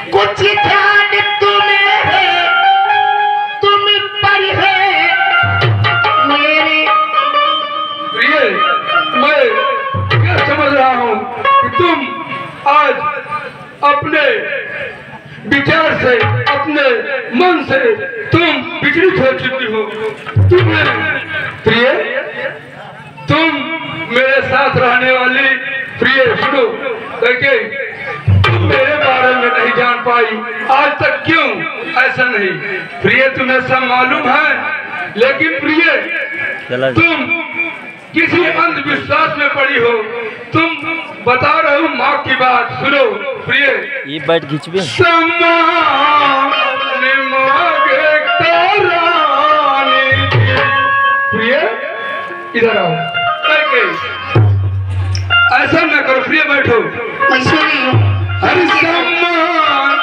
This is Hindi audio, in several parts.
कुछ ध्यान तुम्हें है, तुम पर है मेरे। प्रिय, मैं क्या समझ रहा हूँ कि तुम आज अपने विचार से, अपने मन से तुम विचलित हो चुकी हो। तुम्हें प्रिय, तुम मेरे साथ रहने वाली प्रिय, सुनो करके तुम मेरे बारे में नहीं जान पाई आज तक। क्यों ऐसा नहीं प्रिय, तुम्हें सब मालूम है, लेकिन प्रिय तुम किसी अंधविश्वास में पड़ी हो। तुम बता रहे हो माँ की बात, सुनो प्रिय। ये बैठ खींच भी प्रिय इधर आओ। ऐसा न करो प्रिय, बैठो। हरि सम्मान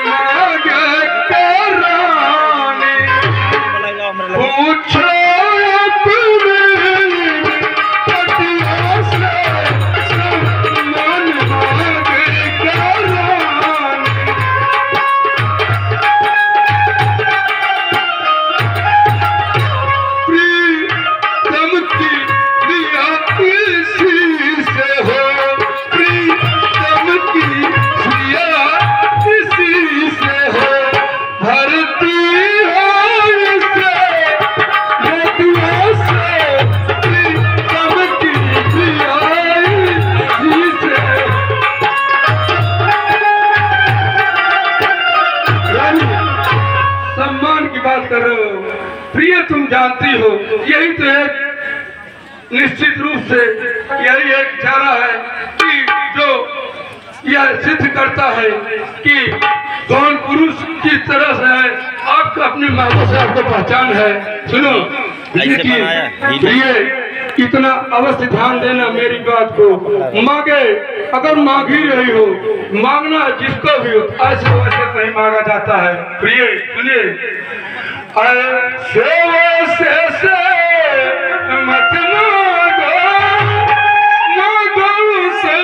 मांगे कराने, पूछो प्रिय, तुम जानती हो यही तो एक निश्चित रूप से यही एक चारा है कि जो यह सिद्ध करता है कि कौन पुरुष किस तरह से है। आपको अपनी मांगों से आपको पहचान है। सुनो प्रिय, इतना अवश्य ध्यान देना मेरी बात को। मांगे अगर मांग ही रही हो, मांगना जिसको भी हो, ऐसे वैसे नहीं मांगा जाता है। प्रिय सुनिए, से मत मांगो, मांगो से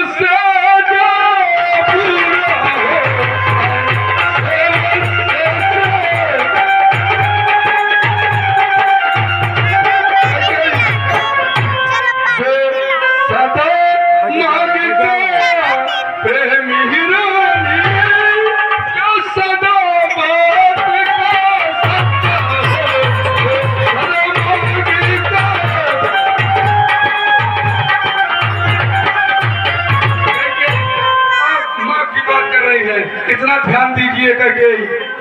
इतना ध्यान दीजिए करके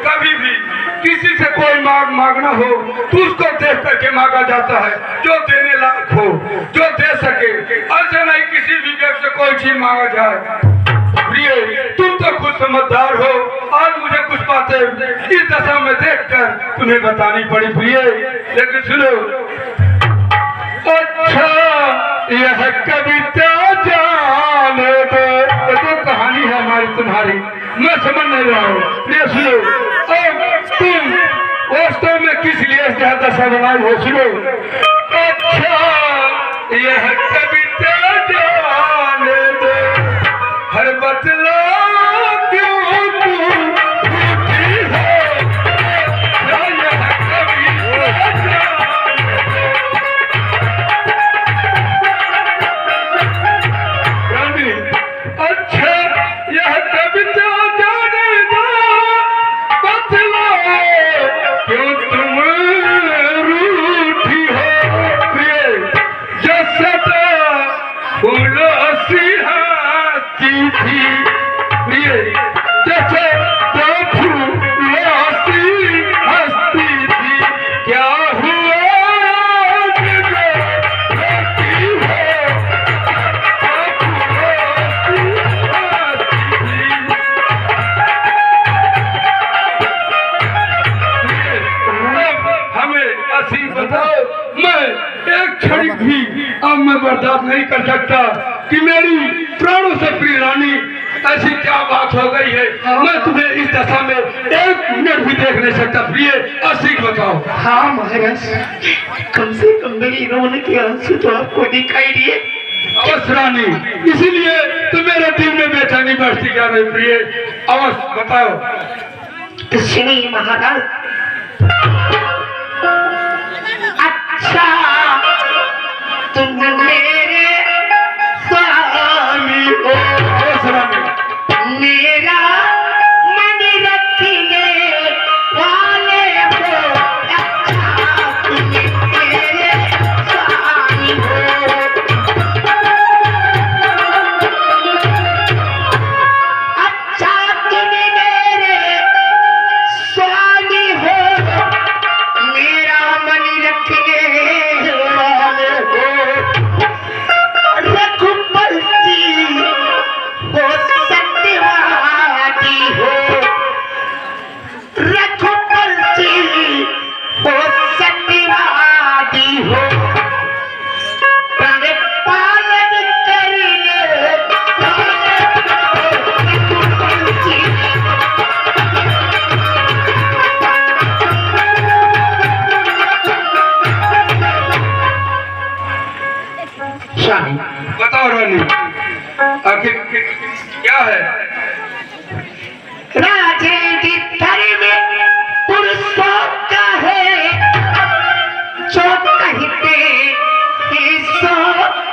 कभी भी किसी से कोई मांगना हो तो उसको देख करके मांगा जाता है, जो देने लायक हो, जो दे सके। ऐसे नहीं किसी भी व्यक्ति से कोई चीज मांगा जाए। प्रिय, तुम तो खुद समझदार हो, आज मुझे कुछ बातें इस दशा में देखकर तुम्हें बतानी पड़ी प्रिय। लेकिन सुनो, अच्छा यह कविता जाने दो, तो कहानी है हमारी तुम्हारी, मैं समझ नहीं रहा हूँ। प्रिय सुनो, तुम वास्तव में किस लिए ज्यादा सवाल हो। सुनो, अच्छा यह कविता जाने दो, हर बदला क्यों तुम बर्दाश्त नहीं कर सकता कि मेरी प्राणों से प्रिय रानी ऐसी क्या बात हो गई है। मैं तुम्हें इस दशा में 1 मिनट भी देख नहीं सकता। प्रिय असीक बताओ। हाँ महाराज, कम से कम मेरी रोने के आंसू तो आपको दिखाई दिए। अवश्य रानी, इसीलिए तो मेरे दिल में बेचैनी बढ़ती क्या रही प्रिय। अवश्य बताओ। श्री महाराज, अच्छा तुम मेरे स्वामी हो, अवश्य रानी। मेरा मन रखने वाले हो। अच्छा तुम मेरे स्वामी हो। अच्छा तुम मेरे स्वामी हो, मेरा मन रखने वाले हो। रघुपति हो, सत्यवादी हो। रघुपति हो, सत्यवादी हो। प्रण पालन करने वाले हो, रघुपति। स्वामी, बताओ रानी, आखिर क्या है? राजे की धर्म पुरुषों का है, जो कहते हैं सो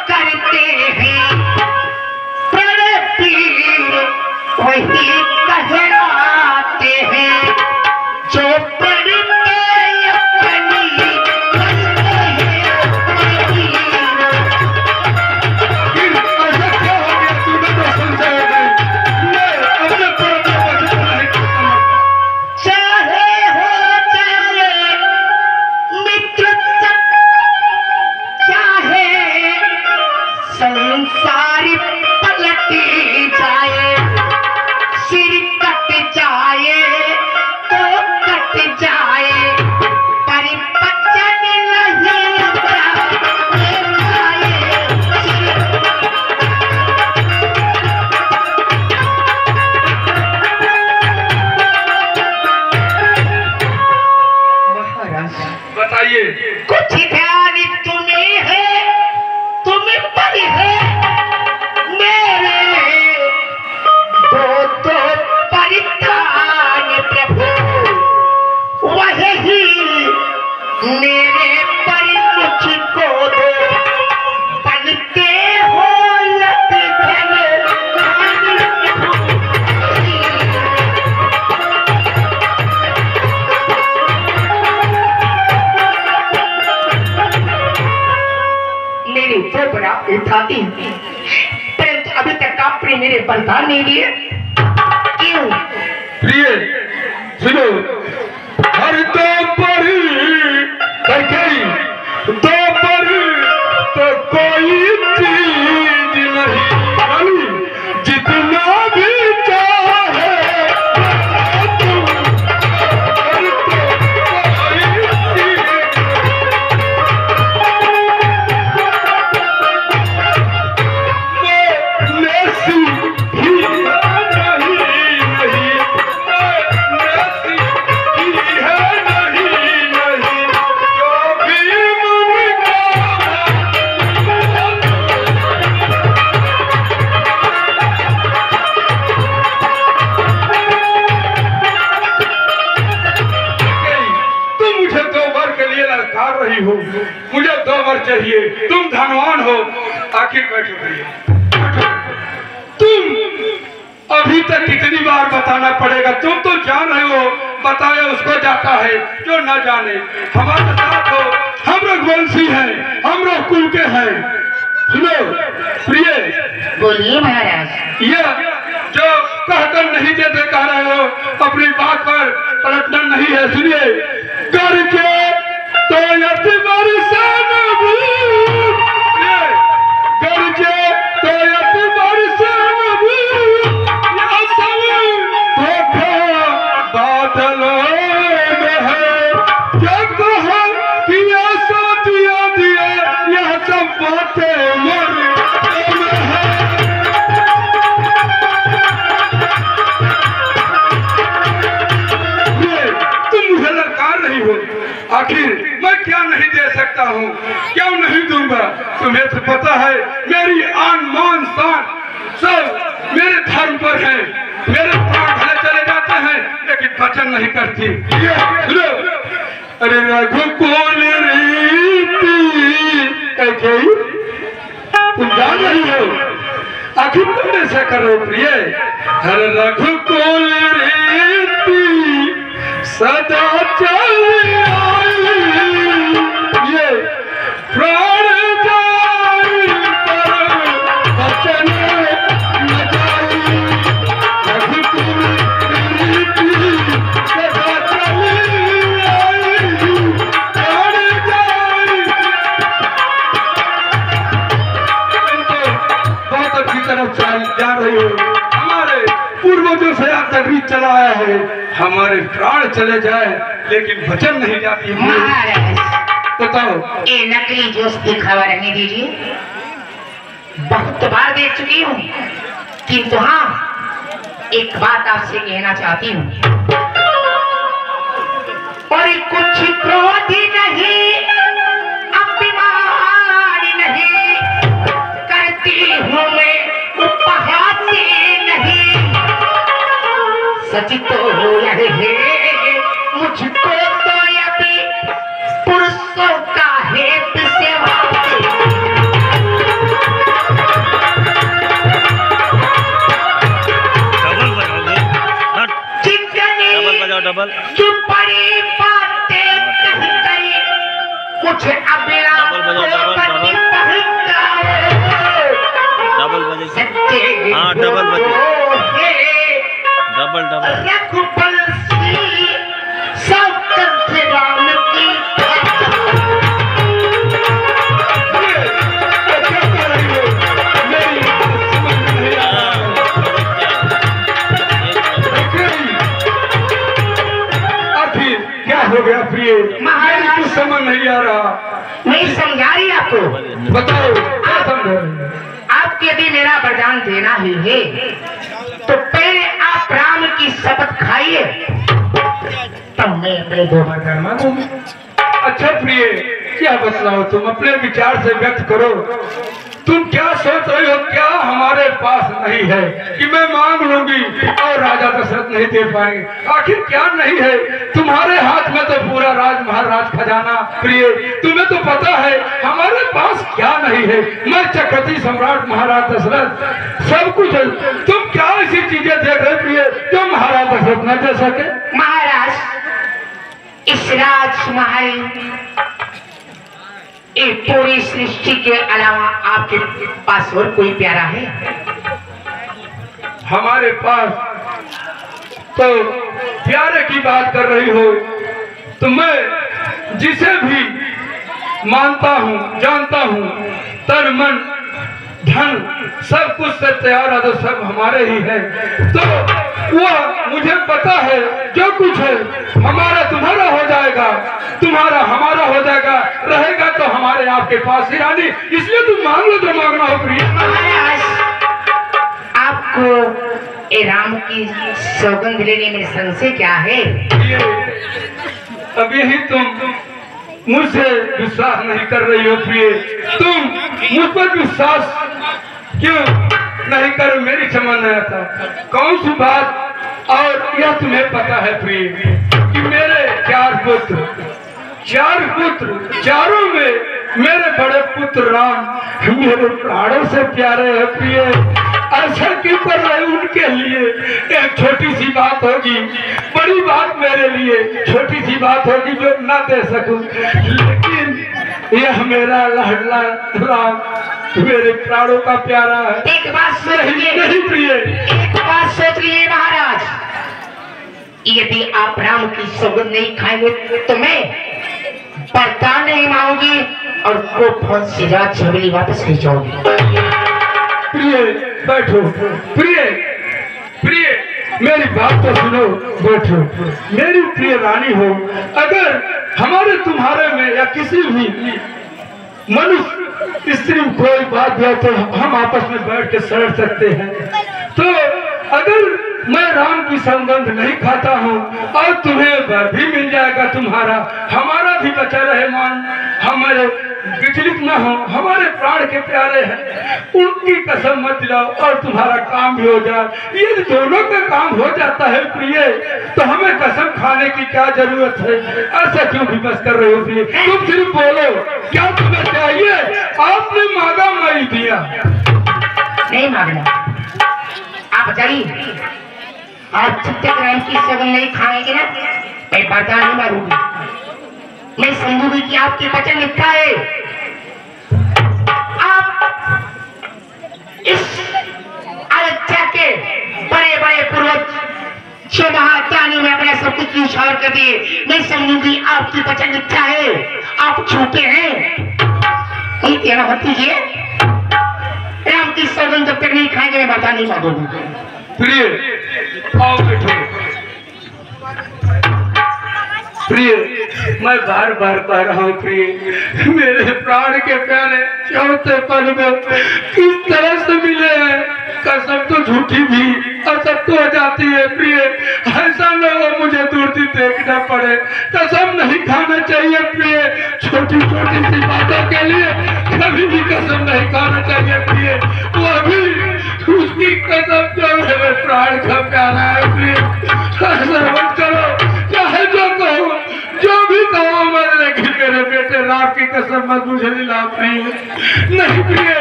करते हैं। प्रणपीर वही कहलाते हैं, जो प्रण में अपनी करते हैं। फिर ऐसा क्या हो गया? तूने तो संशय हो गई। मैं अपने प्राण को बचाना नहीं चाहता। चाहे हो चाहे मित्र सब, चाहे संसार पलटी जाए, सिर कट जाए तो कट जाए, पर बचन नहीं जाए। महाराज, बताइए। कुछ ध्यान तुम्हें है, तुम्हें पर है। मेरे दो दो परित्राण प्रभु, वही मेरे पर मुझको दो। बनते हो लत धन मेरी तो बड़ा उठाती, परंतु अभी तक आपने मेरे बलिदान नहीं दिए, क्यों? प्रिय सुनो, हर दो पर कई दो पर तो कोई चीज नहीं बनी, जितना भी चाहे तुम पर तो कोई चीज। नैसी ही नहीं, नैसी ही है नहीं, जो भी मन तुम मुझे 2 वर के लिए ललकार रही हो। मुझे 2 वर चाहिए। तुम धनवान हो। आखिर बैठो प्रिय। तुम अभी तक कितनी बार बताना पड़ेगा? तुम तो जान रहे हो, बताए उसको जाता है जो न जाने। हमारे साथ हो, हम रघुवंशी हैं, हम कुल के हैं। सुनो प्रिय, बोलिए महाराज। ये जो कहकर नहीं देते कह रहे हो, अपनी बात पर पलटना नहीं है। सुनिए, करके तो यति बरसन भूख, करके तो यति बरसन भूख, यह सब धोखा बादलों में है। क्या कहा कि ऐसा दिया दिया, यह सब बातें मर में है। तुम मुझे ललकार रही हो, आखिर मैं क्या नहीं दे सकता हूँ, क्यों नहीं दूंगा? तुम्हें तो पता है मेरी आन मान शान सब मेरे धर्म पर है। मेरे प्राण भले चले जाते हैं लेकिन वचन नहीं करती। अरे रघुकुल रीति तुम जान रही हो, आखिर तुम ऐसा करो प्रिय। हर रघुकुल रीति सदा चली आई, ये प्राण जाई पर वचन न जाई। रघुकुल रीति सदा चली आई, प्राण जाई। बहुत अच्छी तरफ जा रही हो। हमारे पूर्वजों से आता रीत चला आया है, हमारे प्राण चले जाए लेकिन वचन नहीं जाती। महाराज बताओ, ये नकली जोश दिखावा रहने दीजिए। बहुत बार देख चुकी हूँ, किंतु हाँ एक बात आपसे कहना चाहती हूँ। और कुछ क्रोध नहीं, अभिमान नहीं करती हूँ मैं, उपहास नहीं। सच तो यह है मुझको तो अभी पुरुषों का हेत सेवा। डबल जो बड़ी बातें कही गई मुझे अबला डबल बजे। सच्चे हाँ डबल बजे, डबल डबल। रघुकुल सौगंध राम की। क्या हो गया प्रिय? मेरी कुछ समझ नहीं आ रहा। नहीं समझा रही आपको? बताओ क्या समझ? आपके यदि मेरा वरदान देना ही है तो पहले आप राम की शपथ खाइए, तब मैं अपने दो वरदान मांगूंगा। अच्छा प्रिय, क्या बतलाओ? तुम अपने विचार से व्यक्त करो। तुम क्या सोच रही हो? क्या हमारे पास नहीं है कि मैं मांग लूंगी और राजा दशरथ नहीं दे पाएंगे? आखिर क्या नहीं है? तुम्हारे हाथ में तो पूरा राज महाराज खजाना प्रिय, तुम्हें तो पता है हमारे पास क्या नहीं है। मैं चक्रवर्ती सम्राट महाराज दशरथ सब कुछ है। तुम क्या ऐसी चीजें देख रहे प्रिय जो महाराज दशरथ न दे सके? महाराज, इस राजमहल ये पूरी सृष्टि के अलावा आपके पास और कोई प्यारा है? हमारे पास तो प्यारे की बात कर रही हो तो मैं जिसे भी मानता हूँ, जानता हूँ, तन मन धन सब कुछ से तैयार है तो सब हमारे ही है। तो वह मुझे पता है जो कुछ है हमारा तुम्हारा हो जाएगा, तुम्हारा हमारा हो जाएगा, रहेगा तो हमारे आपके पास ही रानी। इसलिए तुम मांग लो जो मांगना हो प्रिय। महाराज, आपको ए राम की सौगंध लेने में संशय क्या है? अब यही तुम मुझसे विश्वास नहीं कर रही हो प्रिय। तुम मुझ पर विश्वास क्यों नहीं कर? मेरी समझ नहीं आता कौन सी बात। और यह तुम्हें पता है प्रिय कि मेरे चार पुत्र, चारों में मेरे बड़े पुत्र राम मेरे प्राणों से प्यारे हैं प्रिय। ऐसा क्यों कर रहे? उनके लिए एक छोटी सी बात होगी, बड़ी बात मेरे लिए छोटी सी बात होगी जो ना दे सकूं, लेकिन यह मेरा लाडला राम मेरे प्राणों का प्यारा है। एक बात सोचिए, नहीं प्रिय, एक बात सोच लीजिए महाराज, यदि आप राम की सौगंध नहीं खाएंगे तो मैं वरदान नहीं मांगूंगी और गोफोन से राज हवेली वापस ले जाऊंगी। प्रिय बैठो, प्रिय मेरी बात तो सुनो, बैठो। मेरी प्रिय रानी हो, अगर हमारे तुम्हारे में या किसी भी मनुष्य स्त्री में कोई बात है तो हम आपस में बैठ के सड़ सकते हैं। तो अगर मैं राम की संबंध नहीं खाता हूँ और तुम्हें वर भी मिल जाएगा तुम्हारा, हमारा भी बचा रहे मान, हमारे विचलित न हो, हमारे प्राण के प्यारे हैं, उनकी कसम मत दिलाओ और तुम्हारा काम भी हो जाए। ये दोनों का काम हो जाता है प्रिय, तो हमें कसम खाने की क्या जरूरत है? ऐसा क्यों विवश कर रहे हो प्रिय? तुम सिर्फ बोलो क्या तुम्हें चाहिए? आपने मांगा मैं दिया। नहीं मांगना, आप जाइए। आप जब तक राम की सगन नहीं खाएंगे ना, मैं बर्दाश्त नहीं मारूंगी। मैं समझूंगी कि आपके वचन मिथ्या है। आप इस अयोध्या के बड़े बड़े पूर्वज जो महात्यागी में अपना सब कुछ निछावर कर दिए, मैं समझूंगी आपकी वचन मिथ्या है, आप झूठे हैं। नहीं तेरा मत कीजिए, राम की सगन जब तक नहीं खाएंगे मैं बर्दाश्त नहीं मारूंगी। प्रिय आओ बैठो। प्रिय मैं बार बार कह रहा हूँ प्रिय, मेरे प्राण के प्यारे चौथे पल में किस तरह से मिले हैं, कसम तो झूठी भी असत तो हो जाती है प्रिय। ऐसा न हो मुझे दूर से देखना पड़े, कसम नहीं खाना चाहिए प्रिय। छोटी छोटी सी बातों के लिए कभी भी कसम नहीं खाना चाहिए प्रिय, वो भी उसकी कसम जो मेरे प्राण का प्यारा है प्रिय। ऐसा मत करो, चाहे जो कहो, जो भी कहो मत, लेकिन मेरे बेटे राम की कसम मत मुझे दिला प्रिय। नहीं प्रिय,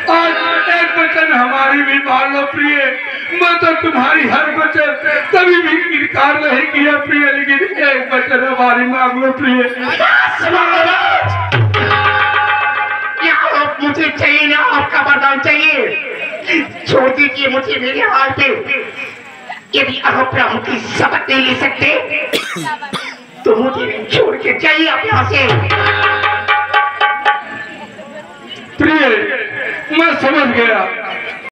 आज एक वचन हमारी भी मान लो प्रिय। मैं तो तुम्हारी हर वचन कभी भी इनकार नहीं किया प्रिय, लेकिन एक वचन हमारी मांग लो प्रिय। आप मुझे चाहिए ना, आपका वरदान चाहिए। छोड़ दीजिए मुझे मेरे हाल पे। यदि आप राम की शपथ नहीं ले सकते तो मुझे छोड़ के चाहिए आप यहाँ से। प्रिय मैं समझ गया,